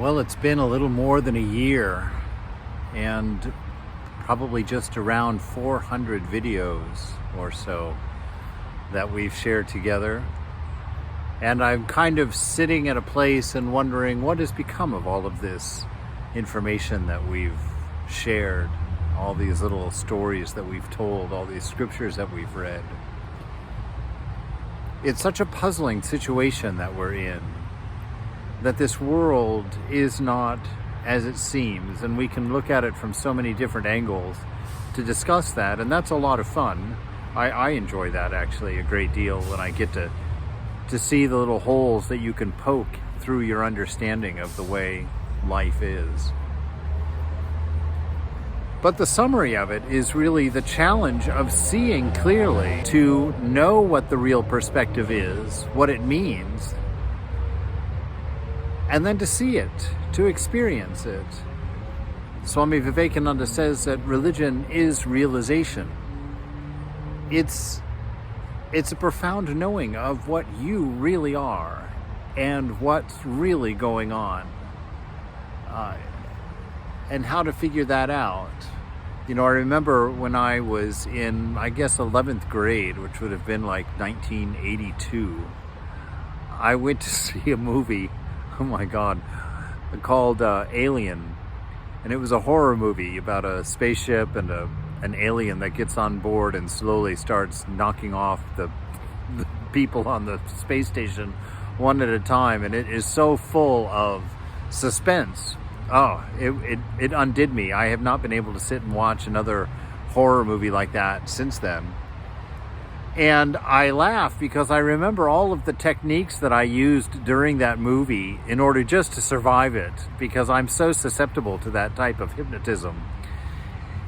Well, it's been a little more than a year and probably just around 400 videos or so that we've shared together. And I'm kind of sitting at a place and wondering what has become of all of this information that we've shared, all these little stories that we've told, all these scriptures that we've read. It's such a puzzling situation that we're in, that this world is not as it seems, and we can look at it from so many different angles to discuss that, and that's a lot of fun. I enjoy that actually a great deal when I get to see the little holes that you can poke through your understanding of the way life is. But the summary of it is really the challenge of seeing clearly, to know what the real perspective is, what it means, and then to see it, to experience it. Swami Vivekananda says that religion is realization. It's a profound knowing of what you really are and what's really going on, and how to figure that out. You know, I remember when I was in, I guess, 11th grade, which would have been like 1982, I went to see a movie, oh my God, called Alien. And it was a horror movie about a spaceship and an alien that gets on board and slowly starts knocking off the people on the space station one at a time. And it is so full of suspense. Oh, it undid me. I have not been able to sit and watch another horror movie like that since then. And I laugh because I remember all of the techniques that I used during that movie in order just to survive it, because I'm so susceptible to that type of hypnotism.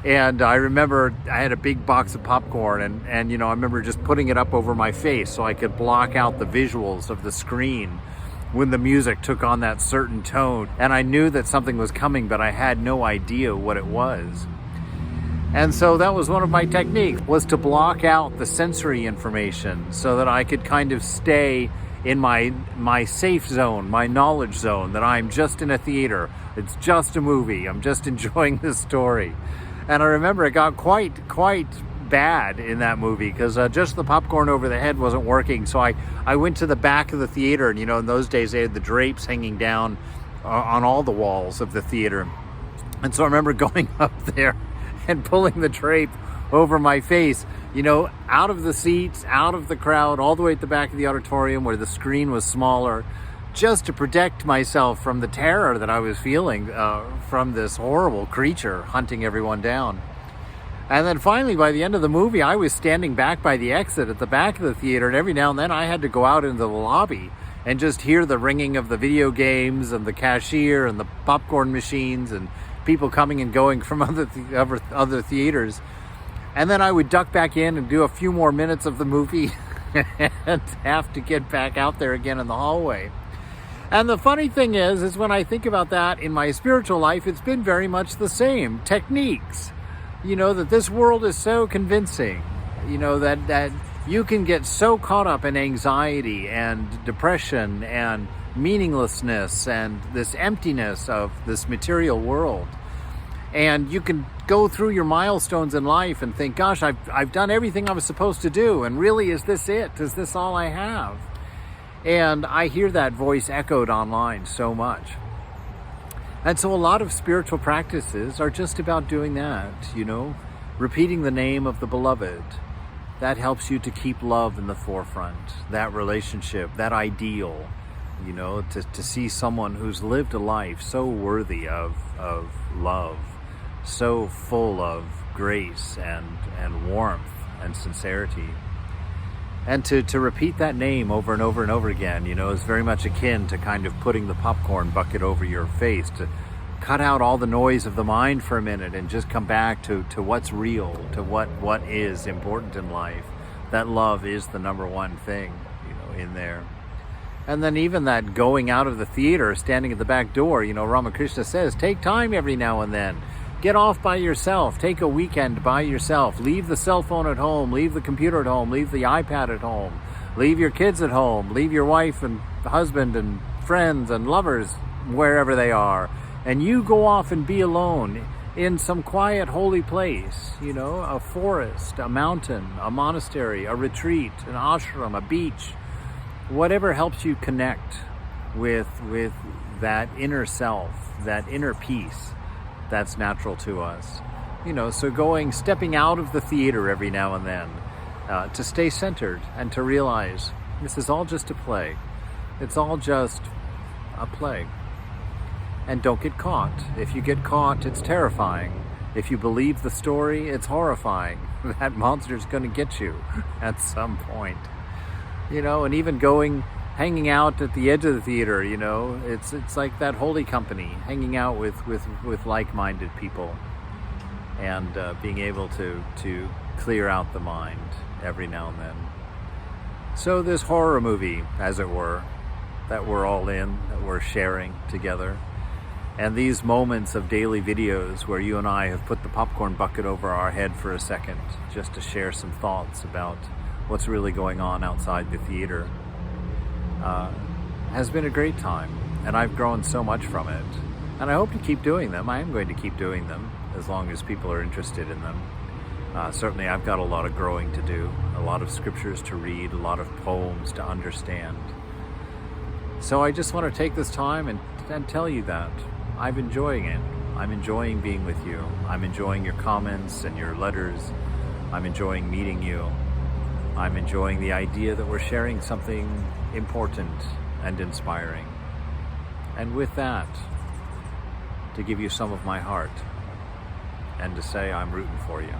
And I remember I had a big box of popcorn, and you know, I remember just putting it up over my face so I could block out the visuals of the screen when the music took on that certain tone. And I knew that something was coming, but I had no idea what it was. And so that was one of my techniques, was to block out the sensory information so that I could kind of stay in my safe zone, my knowledge zone, that I'm just in a theater. It's just a movie. I'm just enjoying this story. And I remember it got quite bad in that movie because just the popcorn over the head wasn't working. So I went to the back of the theater, and you know, in those days they had the drapes hanging down on all the walls of the theater. And so I remember going up there and pulling the drape over my face, you know, out of the seats, out of the crowd, all the way at the back of the auditorium where the screen was smaller, just to protect myself from the terror that I was feeling from this horrible creature hunting everyone down. And then finally, by the end of the movie, I was standing back by the exit at the back of the theater, and every now and then I had to go out into the lobby and just hear the ringing of the video games and the cashier and the popcorn machines and people coming and going from other theaters. And then I would duck back in and do a few more minutes of the movie and have to get back out there again in the hallway. And the funny thing is when I think about that in my spiritual life, it's been very much the same techniques. You know, that this world is so convincing, you know, that you can get so caught up in anxiety and depression and meaninglessness and this emptiness of this material world. And you can go through your milestones in life and think, gosh, I've done everything I was supposed to do. And really, is this it? Is this all I have? And I hear that voice echoed online so much. And so a lot of spiritual practices are just about doing that, you know, repeating the name of the beloved. That helps you to keep love in the forefront, that relationship, that ideal, you know, to see someone who's lived a life so worthy of love, so full of grace and warmth and sincerity. And to repeat that name over and over and over again, you know, is very much akin to kind of putting the popcorn bucket over your face, to cut out all the noise of the mind for a minute and just come back to what's real, to what is important in life. That love is the number one thing, you know, in there. And then even that going out of the theater, standing at the back door, you know, Ramakrishna says, take time every now and then. Get off by yourself. Take a weekend by yourself. Leave the cell phone at home. Leave the computer at home. Leave the iPad at home. Leave your kids at home. Leave your wife and husband and friends and lovers wherever they are, and you go off and be alone in some quiet, holy place, you know, a forest, a mountain, a monastery, a retreat, an ashram, a beach, whatever helps you connect with that inner self, that inner peace that's natural to us. You know, so stepping out of the theater every now and then to stay centered and to realize this is all just a play. It's all just a play. And don't get caught. If you get caught, it's terrifying. If you believe the story, it's horrifying. That monster's going to get you at some point. You know, and even hanging out at the edge of the theater, you know, it's like that holy company, hanging out with like-minded people, and being able to clear out the mind every now and then. So this horror movie, as it were, that we're all in, that we're sharing together, and these moments of daily videos where you and I have put the popcorn bucket over our head for a second just to share some thoughts about what's really going on outside the theater, has been a great time, and I've grown so much from it, and I hope to keep doing them. I am going to keep doing them as long as people are interested in them. Certainly I've got a lot of growing to do, a lot of scriptures to read, a lot of poems to understand. So I just want to take this time and tell you that I'm enjoying it. I'm enjoying being with you. I'm enjoying your comments and your letters. I'm enjoying meeting you. I'm enjoying the idea that we're sharing something important and inspiring. And with that, to give you some of my heart and to say I'm rooting for you.